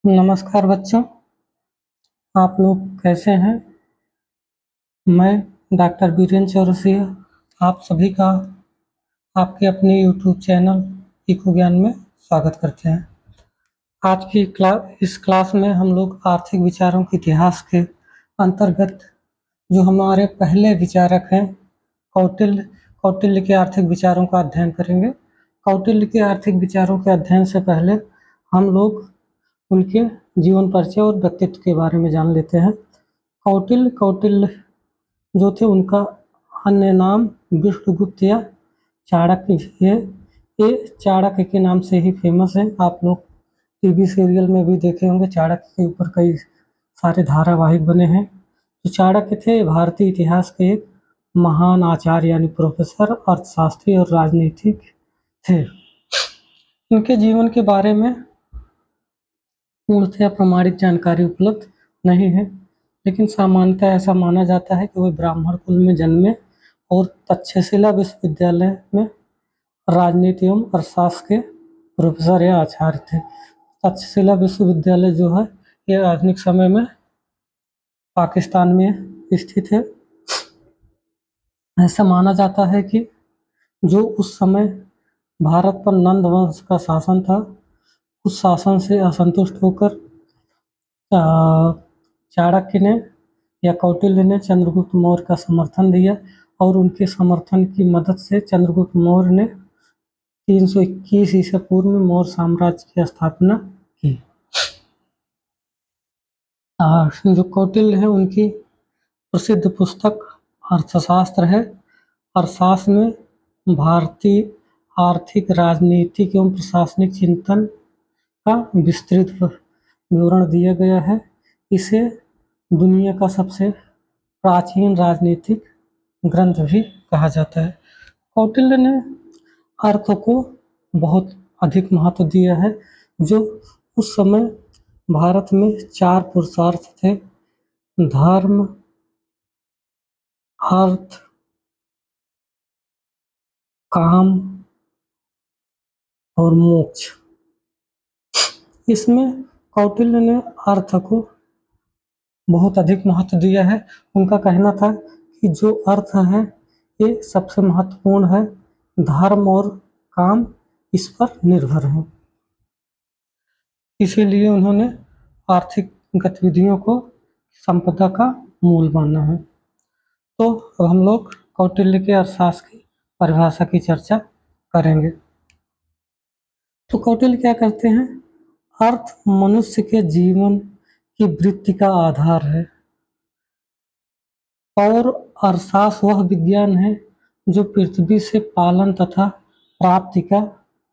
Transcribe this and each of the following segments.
नमस्कार बच्चों, आप लोग कैसे हैं? मैं डॉक्टर बीरेन चौरसिया आप सभी का आपके अपने यूट्यूब चैनल इको ज्ञान में स्वागत करते हैं। आज की इस क्लास में हम लोग आर्थिक विचारों के इतिहास के अंतर्गत जो हमारे पहले विचारक हैं कौटिल्य के आर्थिक विचारों का अध्ययन करेंगे। कौटिल्य के आर्थिक विचारों के अध्ययन से पहले हम लोग उनके जीवन परिचय और व्यक्तित्व के बारे में जान लेते हैं। कौटिल्य जो थे उनका अन्य नाम विष्णुगुप्त या चाणक्य भी है। ये चाणक्य के नाम से ही फेमस है। आप लोग टीवी सीरियल में भी देखे होंगे, चाणक्य के ऊपर कई सारे धारावाहिक बने हैं। तो चाणक्य थे भारतीय इतिहास के एक महान आचार्य यानी प्रोफेसर, अर्थशास्त्री और राजनीतिक थे। इनके जीवन के बारे में पूर्णतः प्रमाणित जानकारी उपलब्ध नहीं है, लेकिन सामान्यतः ऐसा माना जाता है कि वे ब्राह्मण कुल में जन्मे और तक्षशिला विश्वविद्यालय में राजनीति एवं अर्थशास्त्र के प्रोफेसर या आचार्य थे। तक्षशिला विश्वविद्यालय जो है ये आधुनिक समय में पाकिस्तान में स्थित है। ऐसा माना जाता है कि जो उस समय भारत पर नंद वंश का शासन था, उस शासन से असंतुष्ट होकर चाणक्य ने या कौटिल्य ने चंद्रगुप्त मौर्य का समर्थन दिया और उनके समर्थन की मदद से चंद्रगुप्त मौर्य ने 321 ईसा पूर्व में मौर्य साम्राज्य की स्थापना की। जो कौटिल्य है उनकी प्रसिद्ध पुस्तक अर्थशास्त्र है। अर्थशास्त्र में भारतीय आर्थिक, राजनीतिक एवं प्रशासनिक चिंतन का विस्तृत विवरण दिया गया है। इसे दुनिया का सबसे प्राचीन राजनीतिक ग्रंथ भी कहा जाता है। कौटिल्य ने अर्थ को बहुत अधिक महत्व दिया है। जो उस समय भारत में 4 पुरुषार्थ थे: धर्म, अर्थ, काम और मोक्ष। इसमें कौटिल्य ने अर्थ को बहुत अधिक महत्व दिया है। उनका कहना था कि जो अर्थ है ये सबसे महत्वपूर्ण है, धर्म और काम इस पर निर्भर है। इसीलिए उन्होंने आर्थिक गतिविधियों को संपदा का मूल माना है। तो अब हम लोग कौटिल्य के अर्थशास्त्र की परिभाषा की चर्चा करेंगे। तो कौटिल्य क्या कहते हैं? अर्थ मनुष्य के जीवन की वृत्ति का आधार है और अर्थशास्त्र वह विज्ञान है जो पृथ्वी से पालन तथा प्राप्ति का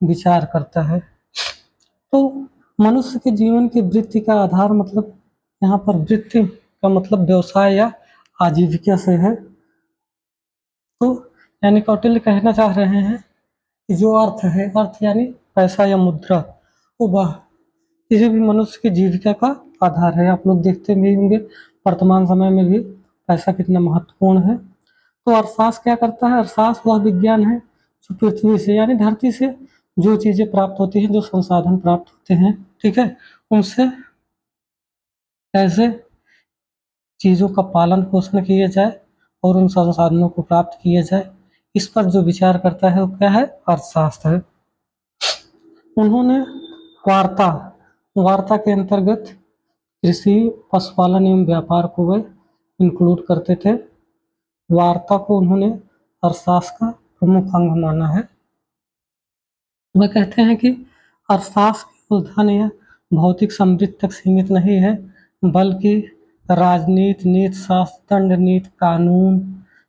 विचार करता है। तो मनुष्य के जीवन की वृत्ति का आधार मतलब यहाँ पर वृत्ति का मतलब व्यवसाय या आजीविका से है। तो यानी कौटिल्य कहना चाह रहे हैं कि जो अर्थ है, अर्थ यानी पैसा या मुद्रा, वो वह किसी भी मनुष्य की जीविका का आधार है। आप लोग देखते भी होंगे वर्तमान समय में भी पैसा कितना महत्वपूर्ण है। तो अर्थशास्त्र क्या करता है? अर्थशास्त्र वह विज्ञान है जो पृथ्वी से यानी धरती से जो चीजें प्राप्त होती हैं, जो संसाधन प्राप्त होते हैं, ठीक है, उनसे कैसे चीजों का पालन पोषण किया जाए और उन संसाधनों को प्राप्त किया जाए, इस पर जो विचार करता है वो क्या है? अर्थशास्त्र है। उन्होंने वार्ता के अंतर्गत कृषि, पशुपालन एवं व्यापार को वे इंक्लूड करते थे। वार्ता को उन्होंने अर्थशास्त्र का प्रमुख अंग माना है। वह कहते हैं कि अर्थशास्त्र केवल धन या भौतिक समृद्धि तक सीमित नहीं है, बल्कि राजनीति, नीति शास्त्र, दंड नीति, कानून,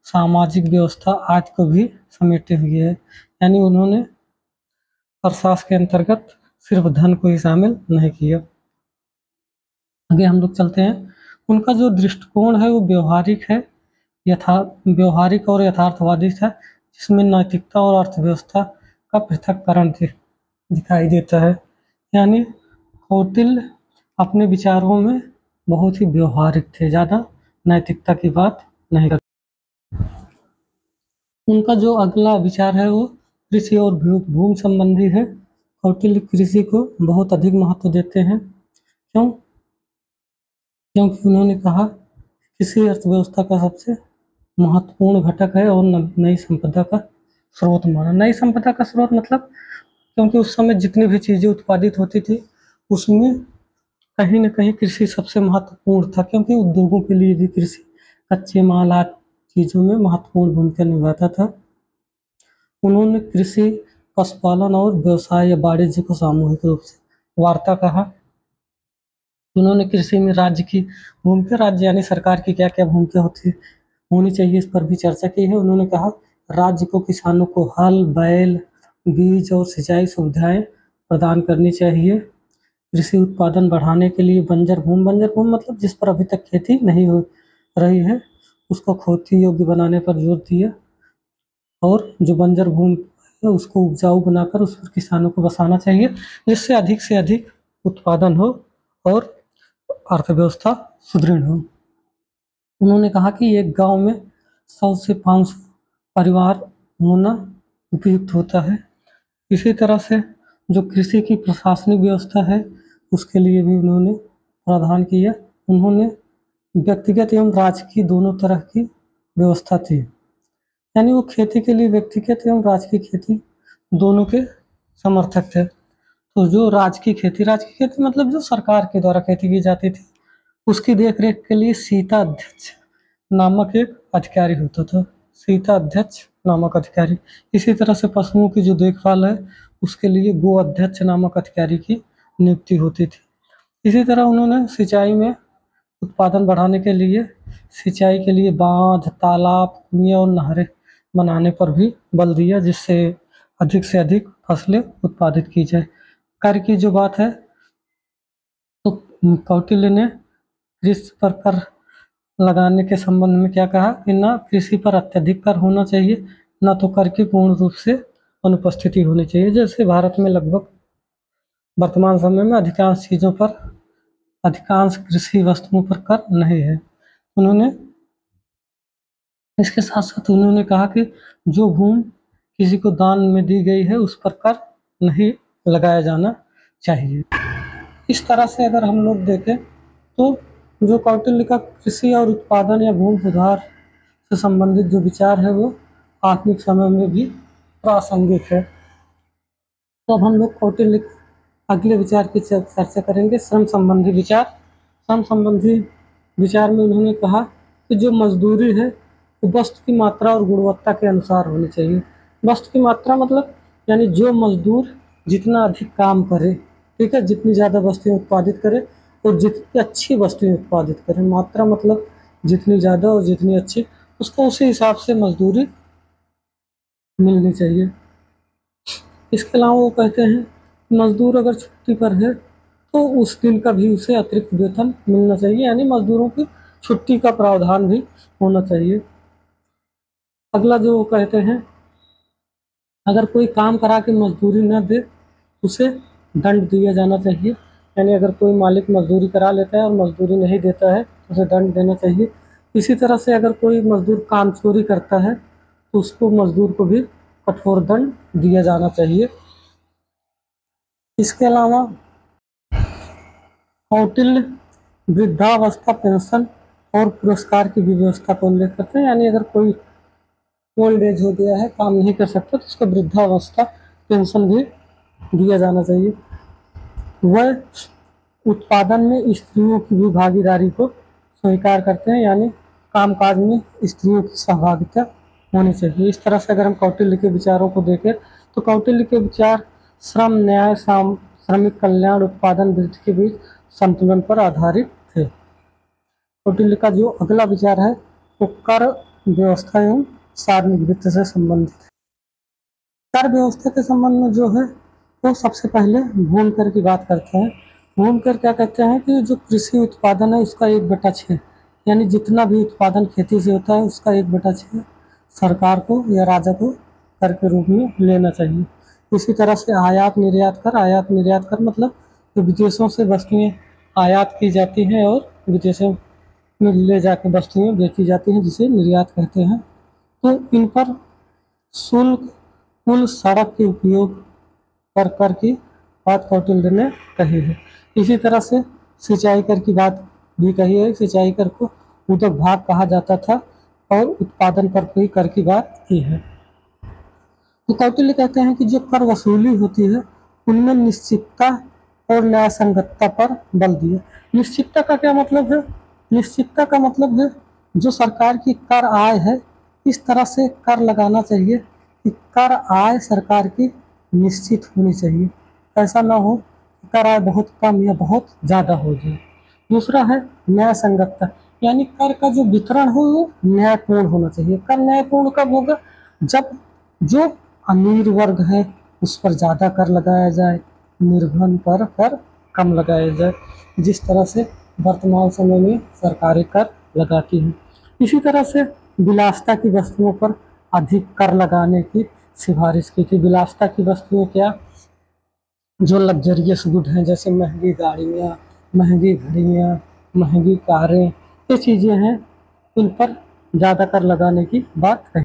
सामाजिक व्यवस्था आदि को भी समेटे हुए है। यानी उन्होंने अर्थशास्त्र के अंतर्गत सिर्फ धन को ही शामिल नहीं किया। आगे हम लोग चलते हैं। उनका जो दृष्टिकोण है वो व्यवहारिक है, व्यवहारिक और यथार्थवादी था, जिसमें नैतिकता और अर्थव्यवस्था का पृथक्करण दिखाई देता है। यानी कौटिल्य अपने विचारों में बहुत ही व्यवहारिक थे, ज़्यादा नैतिकता की बात नहीं करते। उनका जो अगला विचार है वो कृषि और भूमि संबंधी है। कौटिल्य कृषि को बहुत अधिक महत्व देते हैं, क्यों? क्योंकि उन्होंने कहा किसी अर्थव्यवस्था का सबसे महत्वपूर्ण घटक है और नई संपदा का स्रोत माना। नई संपदा का स्रोत मतलब क्योंकि उस समय जितनी भी चीज़ें उत्पादित होती थी उसमें कहीं न कहीं कृषि सबसे महत्वपूर्ण था, क्योंकि उद्योगों के लिए भी कृषि कच्चे माल आदि चीज़ों में महत्वपूर्ण भूमिका निभाता था। उन्होंने कृषि, पशुपालन और व्यवसाय या वाणिज्य को सामूहिक रूप से वार्ता कहा। उन्होंने कृषि में राज्य की भूमिका, राज्य यानी सरकार की क्या-क्या भूमिका होनी चाहिए, इस पर भी चर्चा की है। उन्होंने कहा राज्य को किसानों को हल, बैल, बीज और सिंचाई सुविधाएं प्रदान करनी चाहिए। कृषि उत्पादन बढ़ाने के लिए बंजर भूमि मतलब जिस पर अभी तक खेती नहीं हो रही है उसको खेती योग्य बनाने पर जोर दिया, और जो बंजर भूमि है उसको उपजाऊ बनाकर उस पर किसानों को बसाना चाहिए, जिससे अधिक से अधिक उत्पादन हो और अर्थव्यवस्था सुदृढ़ हो। उन्होंने कहा कि एक गांव में 100 से 500 परिवार होना उपयुक्त होता है। इसी तरह से जो कृषि की प्रशासनिक व्यवस्था है उसके लिए भी उन्होंने प्रावधान किया। उन्होंने व्यक्तिगत एवं राजकीय दोनों तरह की व्यवस्था थी, यानी वो खेती के लिए व्यक्तिगत एवं राजकीय खेती दोनों के समर्थक थे। तो जो राजकीय खेती मतलब जो सरकार के द्वारा खेती की जाती थी उसकी देखरेख के लिए सीता अध्यक्ष नामक एक अधिकारी होता था। सीता अध्यक्ष नामक अधिकारी। इसी तरह से पशुओं की जो देखभाल है उसके लिए गो अध्यक्ष नामक अधिकारी की नियुक्ति होती थी। इसी तरह उन्होंने सिंचाई में उत्पादन बढ़ाने के लिए सिंचाई के लिए बांध, तालाब, कुएं और नहरें बनाने पर भी बल दिया, जिससे अधिक से अधिक फसलें उत्पादित की जाए। कर की जो बात है तो कौटिल्य ने कृषि पर कर लगाने के संबंध में क्या कहा कि न कृषि पर अत्यधिक कर होना चाहिए, न तो कर की पूर्ण रूप से अनुपस्थिति होनी चाहिए। जैसे भारत में लगभग वर्तमान समय में अधिकांश कृषि वस्तुओं पर कर नहीं है। उन्होंने इसके साथ साथ उन्होंने कहा कि जो भूमि किसी को दान में दी गई है उस पर कर नहीं लगाया जाना चाहिए। इस तरह से अगर हम लोग देखें तो जो कौटिल्य का कृषि और उत्पादन या भूमि सुधार से संबंधित जो विचार है वो आधुनिक समय में भी प्रासंगिक है। तो अब हम लोग कौटिल्य के अगले विचार की चर्चा करेंगे, श्रम संबंधी विचार। श्रम संबंधी विचार में उन्होंने कहा कि जो मजदूरी है वो वस्तु की मात्रा और गुणवत्ता के अनुसार होनी चाहिए। वस्तु की मात्रा मतलब यानी जो मजदूर जितना अधिक काम करे, ठीक है, जितनी ज़्यादा वस्तुएं उत्पादित करे और जितनी अच्छी वस्तुएं उत्पादित करे। मात्रा मतलब जितनी ज़्यादा और जितनी अच्छी, उसको उसी हिसाब से मजदूरी मिलनी चाहिए। इसके अलावा वो कहते हैं मजदूर अगर छुट्टी पर है तो उस दिन का भी उसे अतिरिक्त वेतन मिलना चाहिए, यानी मजदूरों की छुट्टी का प्रावधान भी होना चाहिए। अगला जो वो कहते हैं अगर कोई काम करा के मजदूरी न दे उसे दंड दिया जाना चाहिए, यानी अगर कोई मालिक मजदूरी करा लेता है और मजदूरी नहीं देता है तो उसे दंड देना चाहिए। इसी तरह से अगर कोई मजदूर काम चोरी करता है तो उसको मजदूर को भी कठोर दंड दिया जाना चाहिए। इसके अलावा कौटिल्य वृद्धावस्था पेंशन और पुरस्कार की भी व्यवस्था का उल्लेख करते हैं, यानी अगर कोई ओल्ड एज हो गया है, काम नहीं कर सकता, तो उसको वृद्धावस्था पेंशन भी दिया जाना चाहिए। वह उत्पादन में स्त्रियों की भी भागीदारी को स्वीकार करते हैं, यानी कामकाज में स्त्रियों की सहभागिता होनी चाहिए। इस तरह से अगर हम कौटिल्य के विचारों को देखें तो कौटिल्य के विचार श्रम, न्याय, श्रमिक कल्याण, उत्पादन वृद्धि के बीच संतुलन पर आधारित थे। कौटिल्य का जो अगला विचार है वो कर व्यवस्था एवं सार्वजनिक वित्त से संबंधित है। कर व्यवस्था के संबंध में जो है वो सबसे पहले भूमि कर की बात करते हैं। भूमि कर क्या कहते हैं कि जो कृषि उत्पादन है उसका 1/6, यानी जितना भी उत्पादन खेती से होता है उसका 1/6 सरकार को या राजा को कर के रूप में लेना चाहिए। इसी तरह से आयात निर्यात कर मतलब जो विदेशों से वस्तुएं आयात की जाती हैं और विदेशों में ले जाकर वस्तुएं बेची जाती हैं, जिसे निर्यात कहते हैं। तो इन पर शुल्क, पुल, सड़क के उपयोग पर कर की बात कौटिल्य ने कही है। इसी तरह से सिंचाई कर की बात भी कही है। सिंचाई कर को उद्योग भाग कहा जाता था और उत्पादन पर भी कर की बात की है। तो कौटिल्य कहते हैं कि जो कर वसूली होती है उनमें निश्चितता और न्याय संगतता पर बल दिया। निश्चितता का क्या मतलब है? निश्चितता का मतलब है जो सरकार की कर आय है इस तरह से कर लगाना चाहिए कि कर आय सरकार की निश्चित होनी चाहिए, ऐसा ना हो कि कर आय बहुत कम या बहुत ज़्यादा हो जाए। दूसरा है न्याय संगतता, यानी कर का जो वितरण हो वो न्यायपूर्ण होना चाहिए। कर न्यायपूर्ण कब होगा? जब जो अमीर वर्ग है उस पर ज़्यादा कर लगाया जाए, निर्धन पर कर कम लगाया जाए, जिस तरह से वर्तमान समय में सरकारें कर लगाती हैं। इसी तरह से विलासिता की वस्तुओं पर अधिक कर लगाने की सिफारिश की थी। विलासिता की वस्तुएं क्या? जो लग्जरियस गुड हैं, जैसे महंगी गाड़ियाँ, महंगी घड़ियाँ, महंगी कारें, ये चीज़ें हैं, इन पर ज़्यादा कर लगाने की बात है।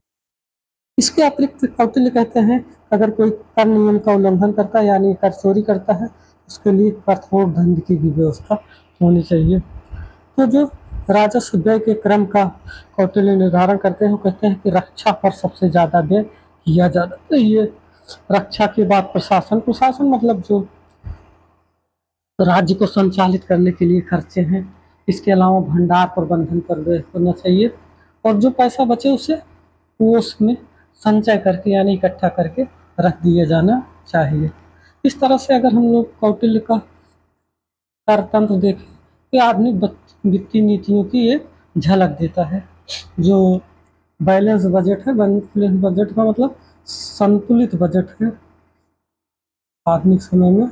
इसके अतिरिक्त कौटिल्य कहते हैं अगर कोई कर नियम का उल्लंघन करता है यानी कर चोरी करता है उसके लिए कठोर दंड की भी व्यवस्था होनी चाहिए। तो जो राजस्व व्यय के क्रम का कौटिल्य निर्धारण करते हैं वो कहते हैं कि रक्षा पर सबसे ज़्यादा व्यय किया जाता है। ये रक्षा के बाद प्रशासन, प्रशासन मतलब जो राज्य को संचालित करने के लिए खर्चे हैं। इसके अलावा भंडार प्रबंधन पर व्यय होना चाहिए और जो पैसा बचे उसे वो उसमें संचय करके यानी इकट्ठा करके रख दिया जाना चाहिए। इस तरह से अगर हम लोग कौटिल्य का कार्यतंत्र देखें तो आधुनिक वित्तीय नीतियों की एक झलक देता है। जो बैलेंस बजट है, बैलेंस बजट का मतलब संतुलित बजट है आधुनिक समय में,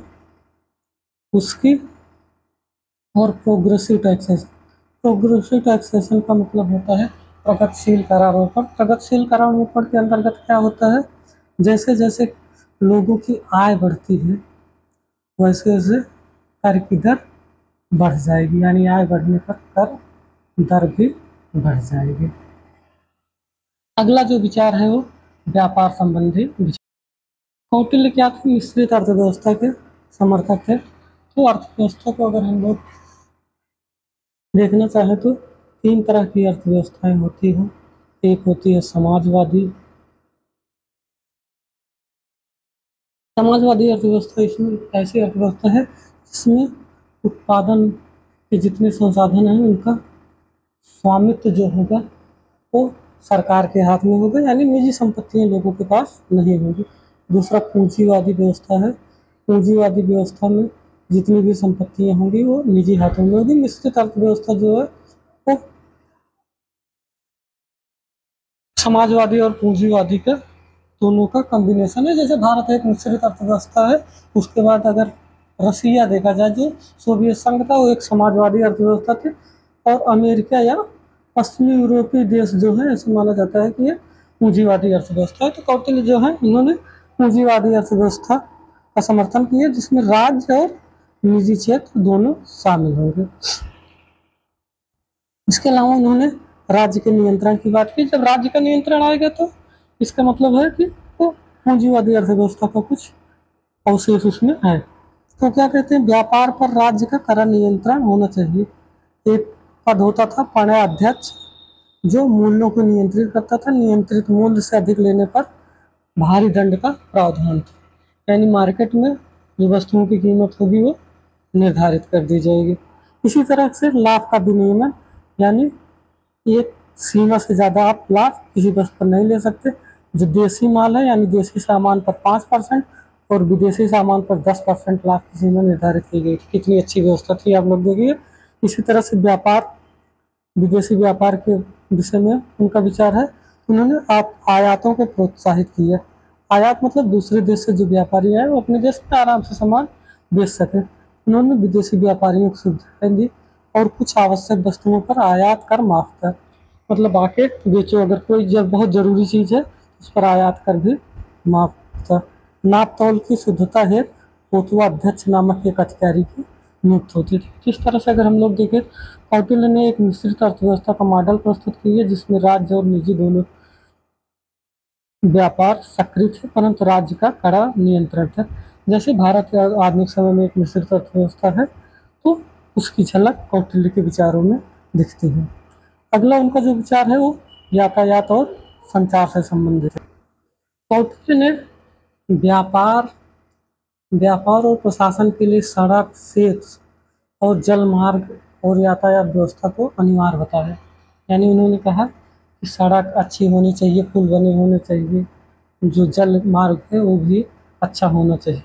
उसकी और प्रोग्रेसिव टैक्सेशन। प्रोग्रेसिव टैक्सेशन का मतलब होता है प्रगतिशील करारोपण। प्रगतिशील करारोपण के अंतर्गत क्या होता है? जैसे जैसे लोगों की आय बढ़ती है वैसे वैसे कर की दर बढ़ जाएगी, यानी आय बढ़ने पर कर दर भी बढ़ जाएगी। अगला जो विचार है वो व्यापार संबंधी विचार। कौटिल्य क्या थे? मिश्रित अर्थव्यवस्था के समर्थक थे। तो अर्थव्यवस्था को अगर हम लोग देखना चाहे तो तीन तरह की अर्थव्यवस्थाएं होती हैं। एक होती है समाजवादी। समाजवादी अर्थव्यवस्था इसमें ऐसी अर्थव्यवस्था है जिसमें उत्पादन के जितने संसाधन हैं उनका स्वामित्व जो होगा वो सरकार के हाथ में होगा, यानी निजी संपत्तियां लोगों के पास नहीं होगी। दूसरा पूंजीवादी व्यवस्था है। पूंजीवादी व्यवस्था में जितनी भी संपत्तियां होंगी वो निजी हाथों में होगी। मिश्रित अर्थव्यवस्था जो है वो समाजवादी और पूंजीवादी का दोनों का कॉम्बिनेशन है। जैसे भारत एक मिश्रित अर्थव्यवस्था है, उसके बाद अगर रसिया देखा जाए जो सोवियत संघ था वो एक समाजवादी अर्थव्यवस्था थी, और अमेरिका या पश्चिमी यूरोपीय देश जो है ऐसा माना जाता है कि ये पूंजीवादी अर्थव्यवस्था है। तो कौटिल्य जो है इन्होंने पूंजीवादी अर्थव्यवस्था का समर्थन किया जिसमें राज्य और निजी क्षेत्र दोनों शामिल होंगे। इसके अलावा उन्होंने राज्य के नियंत्रण की बात की। जब राज्य का नियंत्रण आएगा तो इसका मतलब है कि तो पूंजीवादी अर्थव्यवस्था का कुछ अवशेष उसमें है। तो क्या कहते हैं? व्यापार पर राज्य का कड़ा नियंत्रण होना चाहिए। एक पद होता था पणय अध्यक्ष जो मूल्यों को नियंत्रित करता था। नियंत्रित मूल्य से अधिक लेने पर भारी दंड का प्रावधान था, यानी मार्केट में जो वस्तुओं की कीमत होगी वो निर्धारित कर दी जाएगी। इसी तरह से लाभ का विनियमन, यानी एक सीमा से ज़्यादा आप लाभ किसी वस्तु पर नहीं ले सकते। जो देसी माल है यानी देसी सामान पर 5% और विदेशी सामान पर 10% लाभ की सीमा निर्धारित की गई थी। कितनी अच्छी व्यवस्था थी आप लोग देखिए। इसी तरह से व्यापार, विदेशी व्यापार के विषय में उनका विचार है। उन्होंने आप आयातों को प्रोत्साहित किया। आयात मतलब दूसरे देश से जो व्यापारी आए वो अपने देश में आराम से सामान बेच सके। उन्होंने विदेशी व्यापारियों को सुविधाएं दी और कुछ आवश्यक वस्तुओं पर आयात कर माफ कर, मतलब आके बेचो, अगर कोई जब बहुत जरूरी चीज है उस पर आयात कर भी माफ था। नाप तौल की शुद्धता है कोतवा अध्यक्ष नामक एक अधिकारी की नियुक्त होती थी। इस तरह से अगर हम लोग देखें कौटिल्य ने एक मिश्रित अर्थव्यवस्था का मॉडल प्रस्तुत किया जिसमें राज्य और निजी दोनों व्यापार सक्रिय थे परंतु राज्य का कड़ा नियंत्रण था। जैसे भारत आधुनिक समय में एक मिश्रित अर्थव्यवस्था है तो उसकी झलक कौटिल्य के विचारों में दिखती है। अगला उनका जो विचार है वो यातायात और संचार से संबंधित है। कौटिल्य ने व्यापार व्यापार और प्रशासन के लिए सड़क, सेतु और जल मार्ग और यातायात व्यवस्था को अनिवार्य बताया। यानी उन्होंने कहा कि सड़क अच्छी होनी चाहिए, पुल बने होने चाहिए, जो जल मार्ग है वो भी अच्छा होना चाहिए।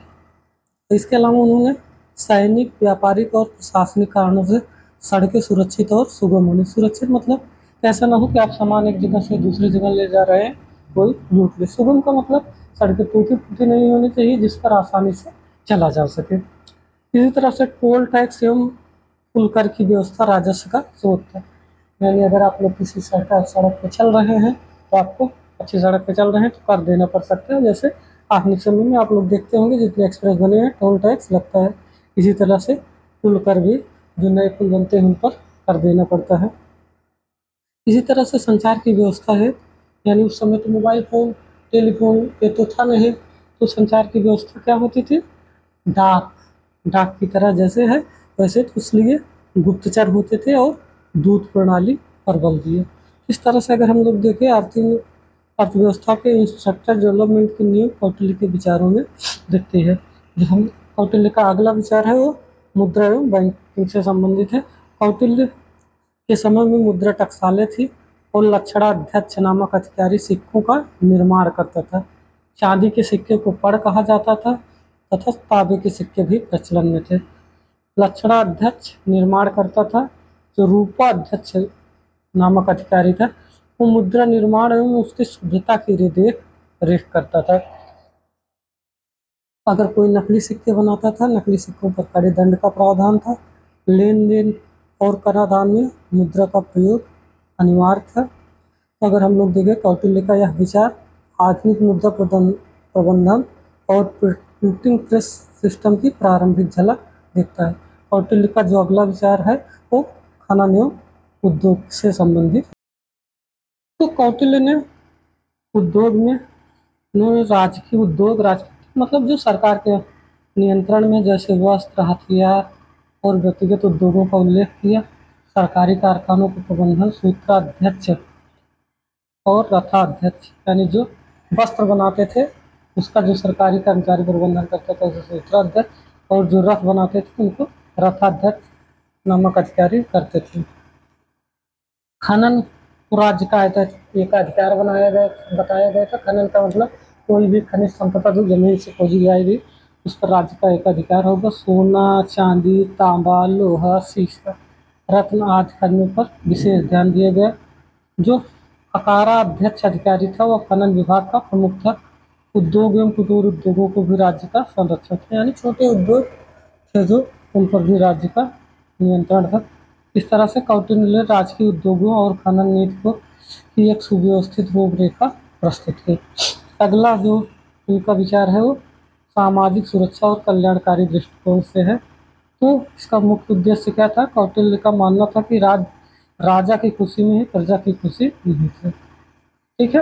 तो इसके अलावा उन्होंने सैनिक, व्यापारिक और प्रशासनिक कारणों से सड़कें सुरक्षित और सुगम होनी। सुरक्षित मतलब ऐसा ना हो कि आप सामान एक जगह से दूसरी जगह ले जा रहे हैं, कोई लूट ले। सुगम का मतलब सड़कें टूटी फूटी नहीं होनी चाहिए, जिस पर आसानी से चला जा सके। इसी तरह से टोल टैक्स एवं पुल कर की व्यवस्था राजस्व का स्रोत है। यानी अगर आप लोग किसी सरकार सड़क पर चल रहे हैं तो आपको अच्छी सड़क पर चल रहे हैं तो कर देना पड़ सकता है। जैसे आधुनिक समय में आप लोग देखते होंगे जितने एक्सप्रेस बने हैं टोल टैक्स लगता है। इसी तरह से पुल कर भी जो नए पुल बनते हैं उन पर कर देना पड़ता है। इसी तरह से संचार की व्यवस्था है, यानी उस समय तो मोबाइल फ़ोन, टेलीफोन ये तो था नहीं, तो संचार की व्यवस्था क्या होती थी? डाक डाक की तरह जैसे है वैसे, तो इसलिए गुप्तचर होते थे और दूत प्रणाली पर बल दिए। इस तरह से अगर हम लोग देखें आर्थिक अर्थव्यवस्था के इंफ्रास्ट्रक्चर डेवलपमेंट की नींव कौटिल्य के विचारों में दिखती है। जो हम कौटिल्य का अगला विचार है वो मुद्रा एवं बैंकिंग से संबंधित है। कौटिल्य के समय में मुद्रा टकसालें थी और लक्षणाध्यक्ष नामक अधिकारी सिक्कों का निर्माण करता था। चांदी के सिक्के को पड़ कहा जाता था तथा तांबे के सिक्के भी प्रचलन में थे। लक्षणाध्यक्ष निर्माण करता था, जो रूपाध्यक्ष नामक अधिकारी था वो मुद्रा निर्माण एवं उसकी शुद्धता की देख रेख करता था। अगर कोई नकली सिक्के बनाता था, नकली सिक्कों पर कड़े दंड का प्रावधान था। लेन देन और कराधान में मुद्रा का प्रयोग अनिवार्य था। तो अगर हम लोग देखें कौटिल्य का यह विचार आधुनिक मुद्रा प्रबंधन और प्रिंटिंग प्रेस सिस्टम की प्रारंभिक झलक दिखता है। कौटिल्य का जो अगला विचार है वो खनन एवं उद्योग से संबंधित। तो कौटिल्य ने उद्योग में राजकीय उद्योग, राजकीय मतलब जो सरकार के नियंत्रण में, जैसे वस्त्र, हथियार और व्यक्तिगत उद्योगों का उल्लेख किया। सरकारी कारखानों के प्रबंधन सूत्राध्यक्ष और रथाध्यक्ष, यानी जो वस्त्र बनाते थे उसका जो सरकारी कर्मचारी प्रबंधन करता था उसे सूत्राध्यक्ष, और जो रथ बनाते थे उनको रथाध्यक्ष नामक अधिकारी करते थे। खनन को राज्य का एक अधिकार बताया गया था। खनन का मतलब कोई भी खनिज संपदा जो जमीन से खोजी जाएगी उस पर राज्य का एक अधिकार होगा। सोना, चांदी, तांबा, लोहा, शीशा, रत्न आदि खनिजों पर विशेष ध्यान दिया गया। जो अकाराध्यक्ष अधिकारी था वह खनन विभाग का प्रमुख था। उद्योग एवं कुटीर उद्योगों को भी राज्य का संरक्षण था, यानी छोटे उद्योग थे जो उन पर भी राज्य का नियंत्रण था। इस तरह से कौटिल्य ने राजकीय उद्योगों और खनन नीति को की एक सुव्यवस्थित रूपरेखा प्रस्तुत की। अगला जो उनका विचार है वो सामाजिक सुरक्षा और कल्याणकारी दृष्टिकोण से है। तो इसका मुख्य उद्देश्य क्या था? कौटिल्य का मानना था कि राजा की खुशी में ही प्रजा की खुशी निहित है। ठीक है,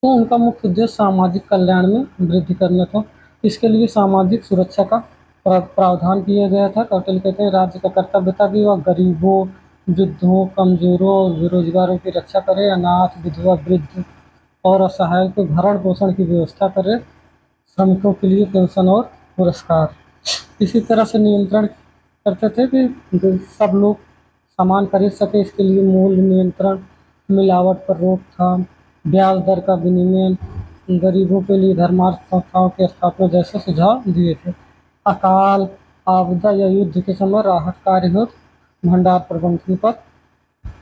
तो उनका मुख्य उद्देश्य सामाजिक कल्याण में वृद्धि करना था। इसके लिए सामाजिक सुरक्षा का प्रावधान किया गया था। कौटिल्य कहते हैं राज्य का कर्तव्य था कि वह गरीबों, वृद्धों, कमजोरों और बेरोजगारों की रक्षा करे, अनाथ, विधवा, वृद्ध और असहाय को भरण पोषण की व्यवस्था करे, श्रमिकों के लिए पेंशन और पुरस्कार। इसी तरह से नियंत्रण करते थे कि सब लोग सामान खरीद सके, इसके लिए मूल्य नियंत्रण, मिलावट पर रोकथाम, ब्याज दर का विनियमन, गरीबों के लिए धर्मार्थ संस्थाओं की स्थापना जैसे सुझाव दिए थे। अकाल, आपदा या युद्ध के समय राहत कार्य हेतु भंडार प्रबंधन पर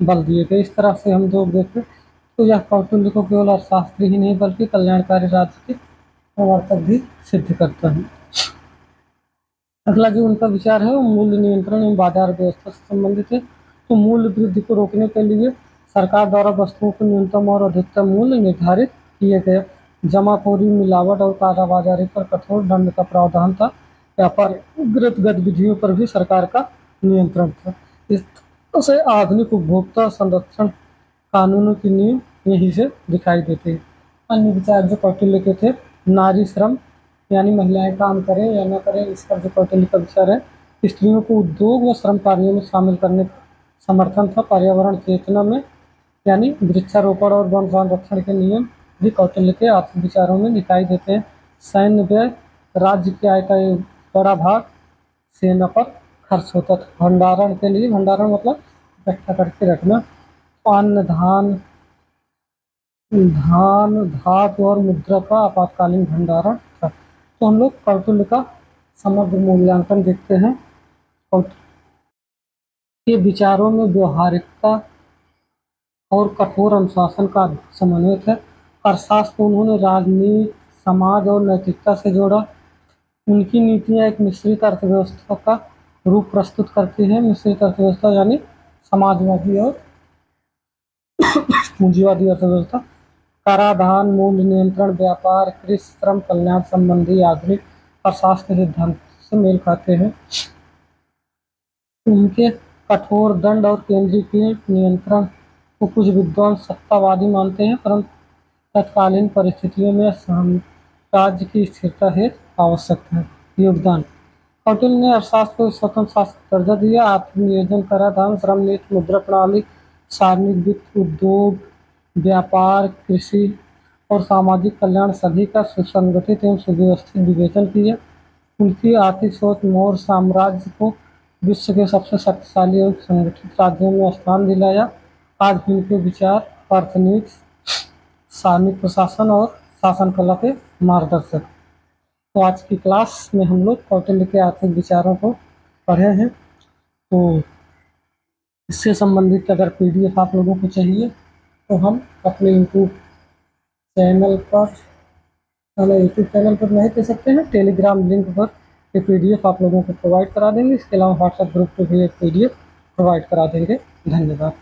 बल दिए गए। इस तरह से हम लोग देखें तो यह कौटिल्य को केवल अर्थशास्त्री ही नहीं बल्कि कल्याणकारी राज्य के प्रवर्तक भी सिद्ध करता है। अगला जो उनका विचार है वो मूल्य नियंत्रण एवं बाजार व्यवस्था से संबंधित है। तो मूल्य वृद्धि को रोकने के लिए सरकार द्वारा वस्तुओं के न्यूनतम और अधिकतम मूल्य निर्धारित किए गए। जमाखोरी, मिलावट और कालाबाजारी पर कठोर दंड का प्रावधान था। व्यापार गतिविधियों पर भी सरकार का नियंत्रण था। इस तरह से आधुनिक उपभोक्ता संरक्षण कानूनों की नींव यहीं से दिखाई देती है। अन्य विचार जो कौटिल्य के थे, नारी श्रम, यानी महिलाएं काम करें या न करें, इस पर जो कौटिल्य का विचार है स्त्रियों को उद्योग व श्रम कार्यों में शामिल करने का समर्थन था। पर्यावरण चेतना में यानी वृक्षारोपण और वन संरक्षण के नियम भी कौटिल्य के आर्थिक विचारों में दिखाई देते हैं। सैन्य व्यय, राज्य की आय का एक बड़ा भाग सेना पर खर्च होता था। भंडारण के लिए, भंडारण मतलब इकट्ठा करके रखना, अन्न, धान, धातु और मुद्रा का आपातकालीन भंडारण था। तो हम लोग कौटिल्य का समग्र मूल्यांकन देखते हैं। कौटिल्य के विचारों में व्यवहारिकता और कठोर अनुशासन का समन्वय है। अर्थशास्त्र को उन्होंने राजनीति, समाज और नैतिकता से जोड़ा। उनकी नीतियाँ एक मिश्रित अर्थव्यवस्था का रूप प्रस्तुत करती हैं। मिश्रित अर्थव्यवस्था यानी समाजवादी और पूंजीवादी अर्थव्यवस्था। कराधान, मूल्य नियंत्रण, व्यापार, कृषि, श्रम कल्याण संबंधी आधुनिक अर्थशास्त्र के सिद्धांत से मेल खाते हैं। उनके कठोर दंड और केंद्रीकृत नियंत्रण को कुछ विद्वान सत्तावादी मानते हैं, परंतु तत्कालीन परिस्थितियों में साम्राज्य की स्थिरता हेतु आवश्यक है। योगदान: कौटिल्य ने अर्थशास्त्र को स्वतंत्र शास्त्र का दर्जा दिया। आर्थिक नियोजन, कराधान, श्रम नीति, मुद्रा प्रणाली, सार्वजनिक वित्त, उद्योग, व्यापार, कृषि और सामाजिक कल्याण सभी का सुसंगठित एवं सुव्यवस्थित विवेचन किया। उनकी आर्थिक सोच मौर्य साम्राज्य को विश्व के सबसे शक्तिशाली और संगठित राज्यों में स्थान दिलाया। आज भी उनके विचार अर्थनीति, सार्वजनिक प्रशासन और शासन कला के मार्गदर्शक। तो आज की क्लास में हम लोग कौटिल्य के आर्थिक विचारों को पढ़े हैं। तो इससे संबंधित अगर पीडीएफ आप लोगों को चाहिए तो हम अपने यूट्यूब चैनल पर नहीं दे सकते हैं, टेलीग्राम लिंक पर ये पीडीएफ आप लोगों को प्रोवाइड करा देंगे। इसके अलावा व्हाट्सएप ग्रुप पर भी एक पीडीएफ प्रोवाइड करा देंगे। धन्यवाद।